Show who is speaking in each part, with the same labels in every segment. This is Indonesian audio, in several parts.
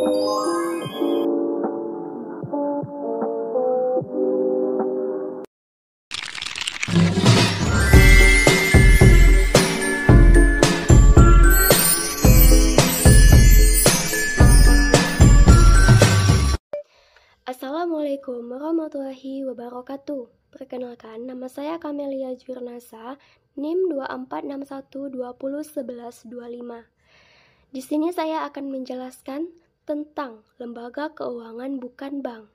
Speaker 1: Assalamualaikum warahmatullahi wabarakatuh. Perkenalkan, nama saya Kamelia Jurnasa, NIM 2461201125. Di sini saya akan menjelaskan tentang lembaga keuangan bukan bank.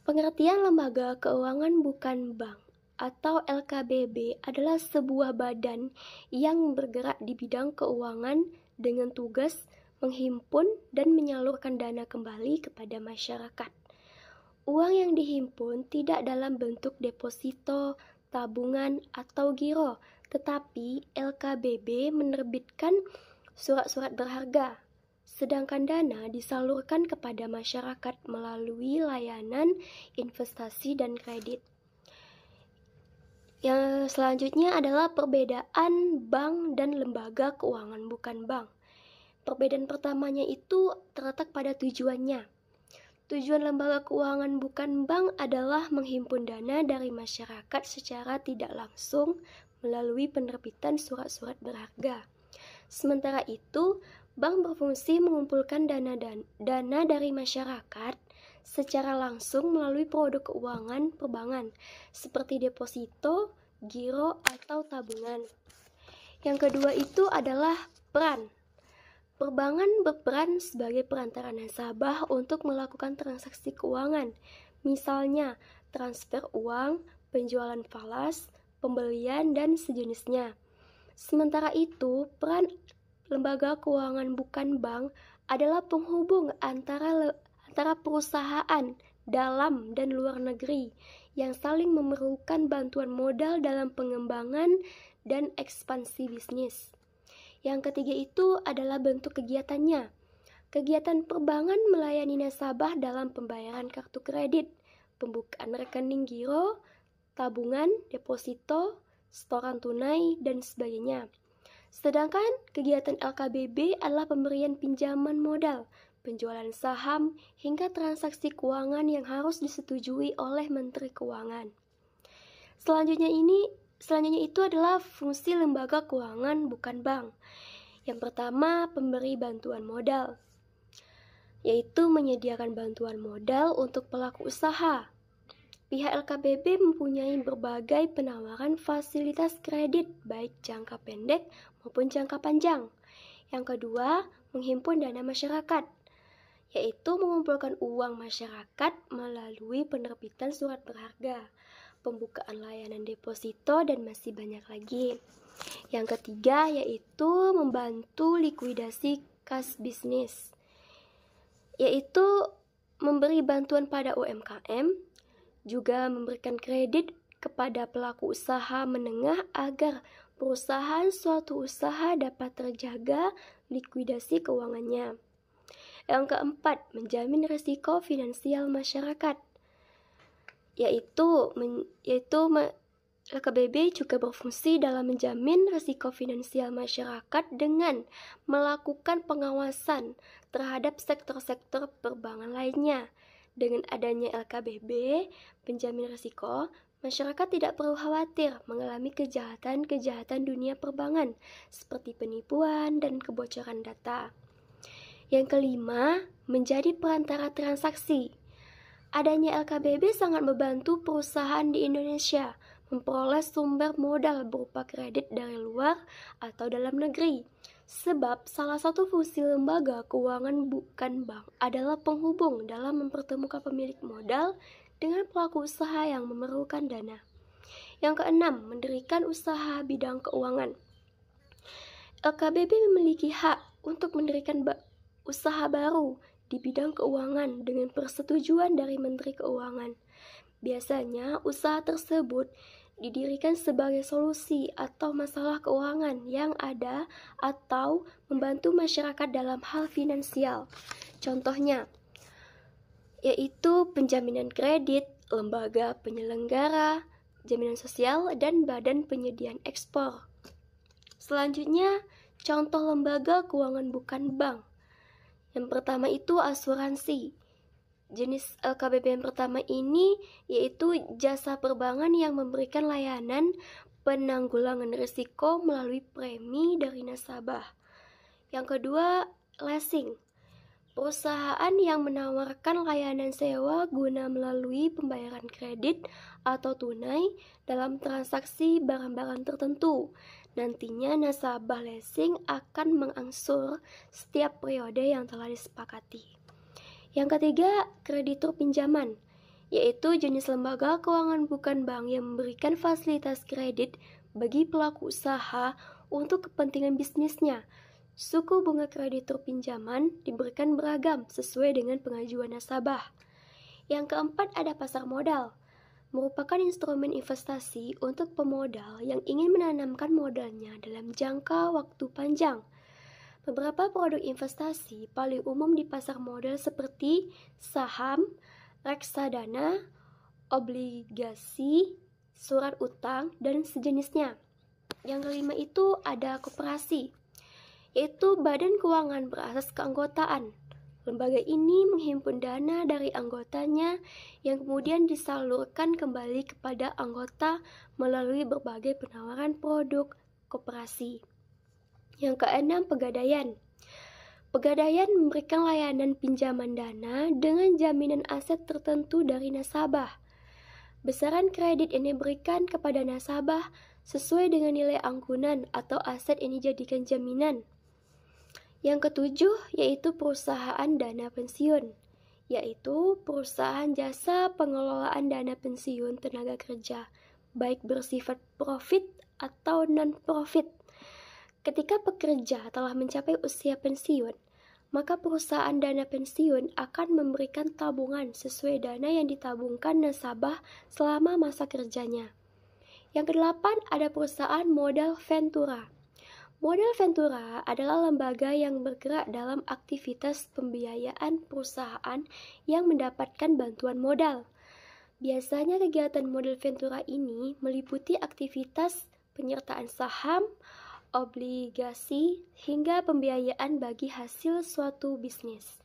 Speaker 1: Pengertian lembaga keuangan bukan bank atau LKBB adalah sebuah badan yang bergerak di bidang keuangan dengan tugas menghimpun dan menyalurkan dana kembali kepada masyarakat. Uang yang dihimpun tidak dalam bentuk deposito, tabungan, atau giro, tetapi LKBB menerbitkan surat-surat berharga, sedangkan dana disalurkan kepada masyarakat melalui layanan investasi dan kredit. Yang selanjutnya adalah perbedaan bank dan lembaga keuangan bukan bank. Perbedaan pertamanya itu terletak pada tujuannya. Tujuan lembaga keuangan bukan bank adalah menghimpun dana dari masyarakat secara tidak langsung melalui penerbitan surat-surat berharga. Sementara itu, bank berfungsi mengumpulkan dana dari masyarakat secara langsung melalui produk keuangan perbankan seperti deposito, giro, atau tabungan. Yang kedua itu adalah peran. Perbankan berperan sebagai perantara nasabah untuk melakukan transaksi keuangan, misalnya transfer uang, penjualan falas, pembelian, dan sejenisnya. Sementara itu, peran lembaga keuangan bukan bank adalah penghubung antara perusahaan dalam dan luar negeri yang saling memerlukan bantuan modal dalam pengembangan dan ekspansi bisnis. Yang ketiga itu adalah bentuk kegiatannya. Kegiatan perbankan melayani nasabah dalam pembayaran kartu kredit, pembukaan rekening giro, tabungan, deposito, setoran tunai, dan sebagainya. Sedangkan kegiatan LKBB adalah pemberian pinjaman modal, penjualan saham, hingga transaksi keuangan yang harus disetujui oleh Menteri Keuangan. Selanjutnya itu adalah fungsi lembaga keuangan bukan bank. Yang pertama, pemberi bantuan modal, yaitu menyediakan bantuan modal untuk pelaku usaha. Pihak LKBB mempunyai berbagai penawaran fasilitas kredit, baik jangka pendek maupun jangka panjang. Yang kedua, menghimpun dana masyarakat, yaitu mengumpulkan uang masyarakat melalui penerbitan surat berharga, pembukaan layanan deposito, dan masih banyak lagi. Yang ketiga yaitu membantu likuidasi kas bisnis, yaitu memberi bantuan pada UMKM, juga memberikan kredit kepada pelaku usaha menengah agar perusahaan suatu usaha dapat terjaga likuidasi keuangannya. Yang keempat, menjamin risiko finansial masyarakat, yaitu LKBB juga berfungsi dalam menjamin risiko finansial masyarakat dengan melakukan pengawasan terhadap sektor-sektor perbankan lainnya. Dengan adanya LKBB, penjamin risiko, masyarakat tidak perlu khawatir mengalami kejahatan dunia perbankan seperti penipuan dan kebocoran data. Yang kelima, menjadi perantara transaksi. Adanya LKBB sangat membantu perusahaan di Indonesia memperoleh sumber modal berupa kredit dari luar atau dalam negeri. Sebab salah satu fungsi lembaga keuangan bukan bank adalah penghubung dalam mempertemukan pemilik modal dengan pelaku usaha yang memerlukan dana. Yang keenam, mendirikan usaha bidang keuangan. LKBB memiliki hak untuk mendirikan usaha baru di bidang keuangan dengan persetujuan dari Menteri Keuangan. Biasanya usaha tersebut didirikan sebagai solusi atau masalah keuangan yang ada atau membantu masyarakat dalam hal finansial. Contohnya, yaitu penjaminan kredit, lembaga penyelenggara, jaminan sosial, dan badan penyediaan ekspor. Selanjutnya, contoh lembaga keuangan bukan bank, Yang pertama itu asuransi. Jenis LKBP yang pertama ini yaitu jasa perbankan yang memberikan layanan penanggulangan risiko melalui premi dari nasabah. Yang kedua, leasing. Perusahaan yang menawarkan layanan sewa guna melalui pembayaran kredit atau tunai dalam transaksi barang-barang tertentu. Nantinya nasabah leasing akan mengangsur setiap periode yang telah disepakati. Yang ketiga, kreditur pinjaman, yaitu jenis lembaga keuangan bukan bank yang memberikan fasilitas kredit bagi pelaku usaha untuk kepentingan bisnisnya. Suku bunga kreditur pinjaman diberikan beragam sesuai dengan pengajuan nasabah. Yang keempat ada pasar modal, merupakan instrumen investasi untuk pemodal yang ingin menanamkan modalnya dalam jangka waktu panjang. Beberapa produk investasi paling umum di pasar modal seperti saham, reksadana, obligasi, surat utang, dan sejenisnya. Yang kelima itu ada koperasi, yaitu badan keuangan berasas keanggotaan. Lembaga ini menghimpun dana dari anggotanya yang kemudian disalurkan kembali kepada anggota melalui berbagai penawaran produk koperasi. Yang keenam, pegadaian. Pegadaian memberikan layanan pinjaman dana dengan jaminan aset tertentu dari nasabah. Besaran kredit ini diberikan kepada nasabah sesuai dengan nilai anggunan atau aset yang dijadikan jaminan. Yang ketujuh yaitu perusahaan dana pensiun, yaitu perusahaan jasa pengelolaan dana pensiun tenaga kerja, baik bersifat profit atau non-profit. Ketika pekerja telah mencapai usia pensiun, maka perusahaan dana pensiun akan memberikan tabungan sesuai dana yang ditabungkan nasabah selama masa kerjanya. Yang kedelapan ada perusahaan modal ventura. Modal ventura adalah lembaga yang bergerak dalam aktivitas pembiayaan perusahaan yang mendapatkan bantuan modal. Biasanya kegiatan modal ventura ini meliputi aktivitas penyertaan saham, obligasi, hingga pembiayaan bagi hasil suatu bisnis.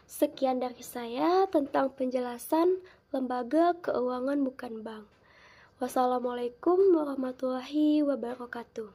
Speaker 1: Sekian dari saya tentang penjelasan lembaga keuangan bukan bank. Wassalamualaikum warahmatullahi wabarakatuh.